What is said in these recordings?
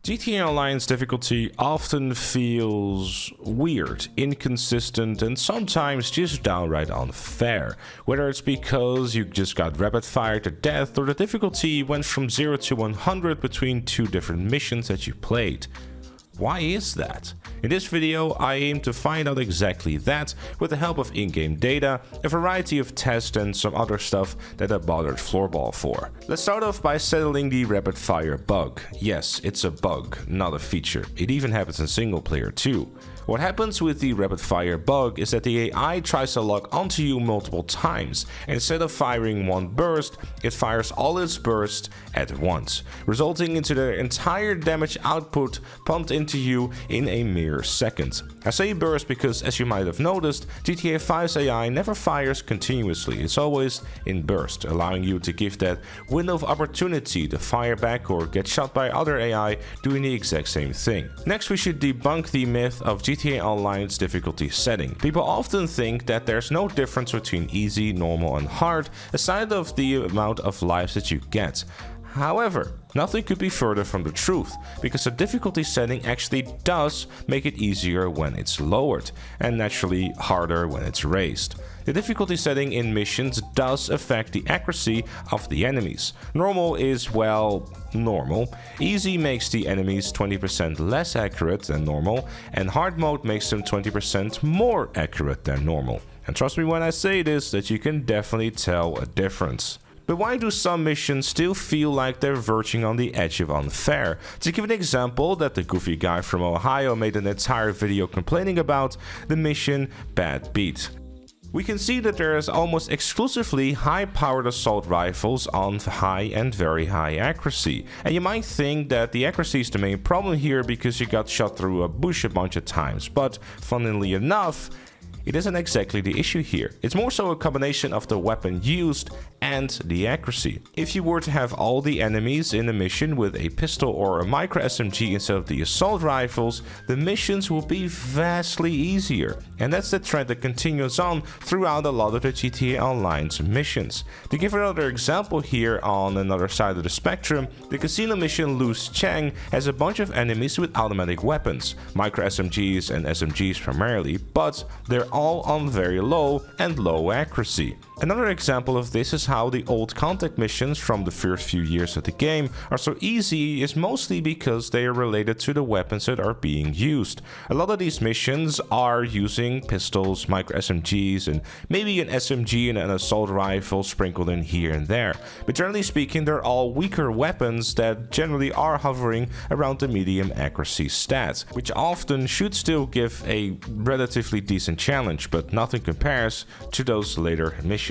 GTA Online's difficulty often feels weird, inconsistent, and sometimes just downright unfair. Whether it's because you just got rapid fire to death or the difficulty went from 0 to 100 between two different missions that you played. Why is that? In this video, I aim to find out exactly that with the help of in-game data, a variety of tests and some other stuff that I bothered Floorball for. Let's start off by settling the rapid fire bug. Yes, it's a bug, not a feature. It even happens in single player too. What happens with the rapid fire bug is that the AI tries to lock onto you multiple times. Instead of firing one burst, it fires all its bursts at once, resulting into the entire damage output pumped into you in a mere second. I say burst because, as you might have noticed, GTA 5's AI never fires continuously. It's always in burst, allowing you to give that window of opportunity to fire back or get shot by other AI doing the exact same thing. Next, we should debunk the myth of GTA Online's difficulty setting. People often think that there's no difference between easy, normal and hard, aside of the amount of lives that you get. However, nothing could be further from the truth, because the difficulty setting actually does make it easier when it's lowered, and naturally harder when it's raised. The difficulty setting in missions does affect the accuracy of the enemies. Normal is, well, normal. Easy makes the enemies 20% less accurate than normal, and hard mode makes them 20% more accurate than normal. And trust me when I say this, that you can definitely tell a difference. But why do some missions still feel like they're verging on the edge of unfair? To give an example that the goofy guy from Ohio made an entire video complaining about, the mission Bad Beat. We can see that there is almost exclusively high-powered assault rifles on high and very high accuracy. And you might think that the accuracy is the main problem here because you got shot through a bush a bunch of times, but funnily enough, it isn't exactly the issue here. It's more so a combination of the weapon used and the accuracy. If you were to have all the enemies in a mission with a pistol or a micro SMG instead of the assault rifles, the missions will be vastly easier. And that's the trend that continues on throughout a lot of the GTA Online's missions. To give another example here on another side of the spectrum, the casino mission Loose Chang has a bunch of enemies with automatic weapons, micro SMGs and SMGs primarily, but they're all on very low and low accuracy. Another example of this is how the old contact missions from the first few years of the game are so easy is mostly because they are related to the weapons that are being used. A lot of these missions are using pistols, micro SMGs, and maybe an SMG and an assault rifle sprinkled in here and there. But generally speaking, they're all weaker weapons that generally are hovering around the medium accuracy stat, which often should still give a relatively decent challenge, but nothing compares to those later missions.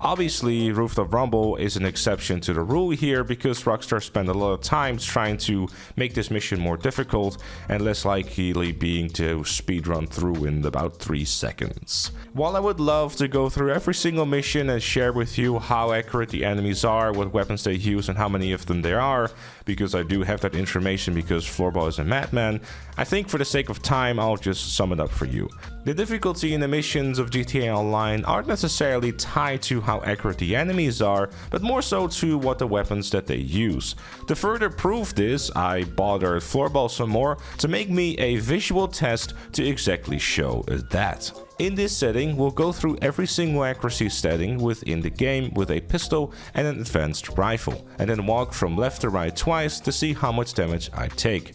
Obviously, Rooftop Rumble is an exception to the rule here because Rockstar spent a lot of time trying to make this mission more difficult and less likely being to speedrun through in about 3 seconds. While I would love to go through every single mission and share with you how accurate the enemies are, what weapons they use and how many of them there are, because I do have that information because Floorball is a madman, I think for the sake of time I'll just sum it up for you. The difficulty in the missions of GTA Online aren't necessarily tied to how accurate the enemies are, but more so to what the weapons that they use. To further prove this, I bothered Floorball some more to make me a visual test to exactly show that. In this setting, we'll go through every single accuracy setting within the game with a pistol and an advanced rifle, and then walk from left to right twice to see how much damage I take.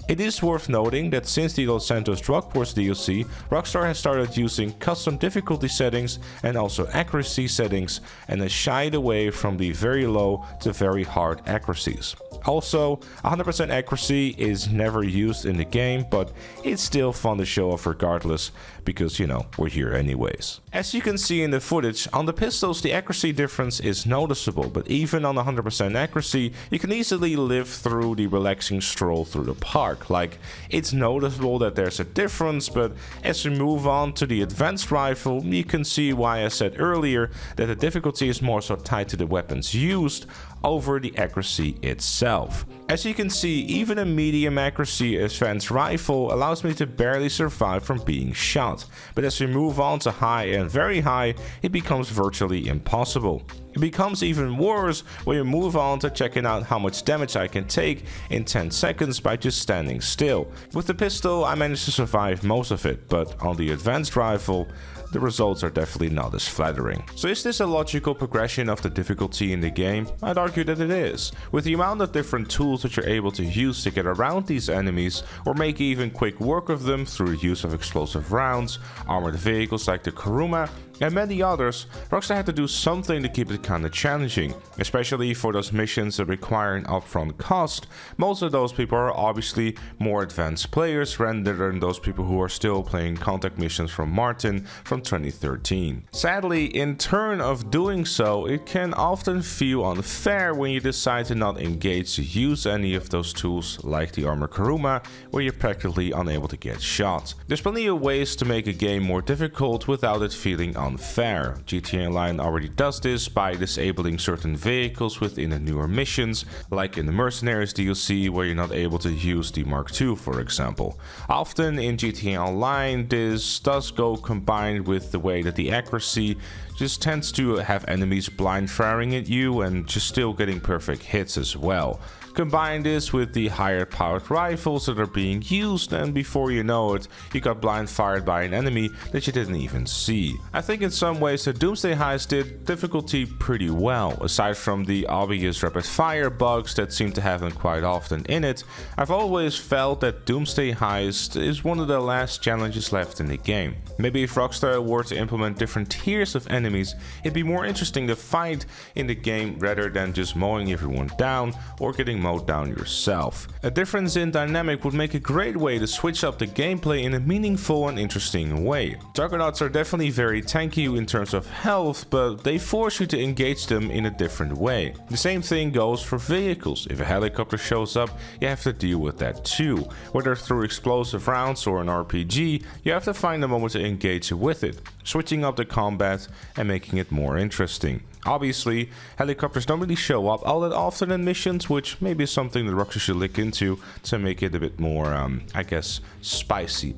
It is worth noting that since the Los Santos Drug Wars DLC, Rockstar has started using custom difficulty settings and also accuracy settings, and has shied away from the very low to very hard accuracies. Also, 100% accuracy is never used in the game, but it's still fun to show off regardless, because you know, we're here anyways. As you can see in the footage, on the pistols the accuracy difference is noticeable, but even on 100% accuracy, you can easily live through the relaxing stroll through the park. Like, it's noticeable that there's a difference, but as we move on to the advanced rifle, you can see why I said earlier that the difficulty is more so tied to the weapons used, over the accuracy itself. As you can see, even a medium accuracy advanced rifle allows me to barely survive from being shot, but as we move on to high and very high, it becomes virtually impossible. It becomes even worse when you move on to checking out how much damage I can take in 10 seconds by just standing still. With the pistol, I managed to survive most of it, but on the advanced rifle, the results are definitely not as flattering. So is this a logical progression of the difficulty in the game? I'd argue that it is. With the amount of different tools that you're able to use to get around these enemies, or make even quick work of them through the use of explosive rounds, armored vehicles like the Kuruma, and many others, Rockstar had to do something to keep it kinda challenging, especially for those missions that require an upfront cost. Most of those people are obviously more advanced players rather than those people who are still playing contact missions from Martin from 2013. Sadly, in turn of doing so, it can often feel unfair when you decide to not engage to use any of those tools like the armor Kuruma, where you're practically unable to get shot. There's plenty of ways to make a game more difficult without it feeling unfair. GTA Online already does this by disabling certain vehicles within the newer missions, like in the Mercenaries DLC where you're not able to use the Mark II, for example. Often in GTA Online, this does go combined with the way that the accuracy just tends to have enemies blind firing at you and just still getting perfect hits as well. Combine this with the higher powered rifles that are being used, and before you know it, you got blind fired by an enemy that you didn't even see. I think in some ways the Doomsday Heist did difficulty pretty well. Aside from the obvious rapid fire bugs that seem to happen quite often in it, I've always felt that Doomsday Heist is one of the last challenges left in the game. Maybe if Rockstar were to implement different tiers of enemies, it'd be more interesting to fight in the game rather than just mowing everyone down or getting mowed down yourself. A difference in dynamic would make a great way to switch up the gameplay in a meaningful and interesting way. Juggernauts are definitely very tanky in terms of health, but they force you to engage them in a different way. The same thing goes for vehicles. If a helicopter shows up, you have to deal with that too. Whether through explosive rounds or an RPG, you have to find a moment to engage with it, switching up the combat and making it more interesting. Obviously, helicopters don't really show up all that often in missions, which maybe is something that Rockstar should look into to make it a bit more, I guess, spicy.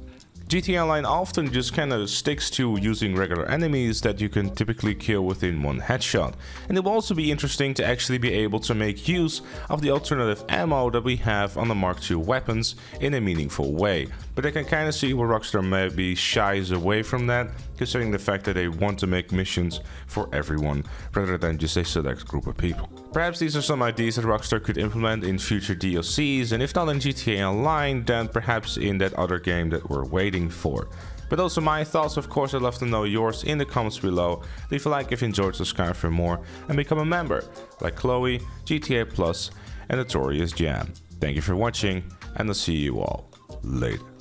GTA Online often just kind of sticks to using regular enemies that you can typically kill within one headshot, and it will also be interesting to actually be able to make use of the alternative ammo that we have on the Mark II weapons in a meaningful way. But I can kind of see where Rockstar maybe shies away from that, considering the fact that they want to make missions for everyone rather than just a select group of people. Perhaps these are some ideas that Rockstar could implement in future DLCs, and if not in GTA Online, then perhaps in that other game that we're waiting for. But those are my thoughts. Of course, I'd love to know yours in the comments below. Leave a like if you enjoyed, subscribe for more, and become a member like Chloe, GTA Plus, and Notorious Jam. Thank you for watching, and I'll see you all later.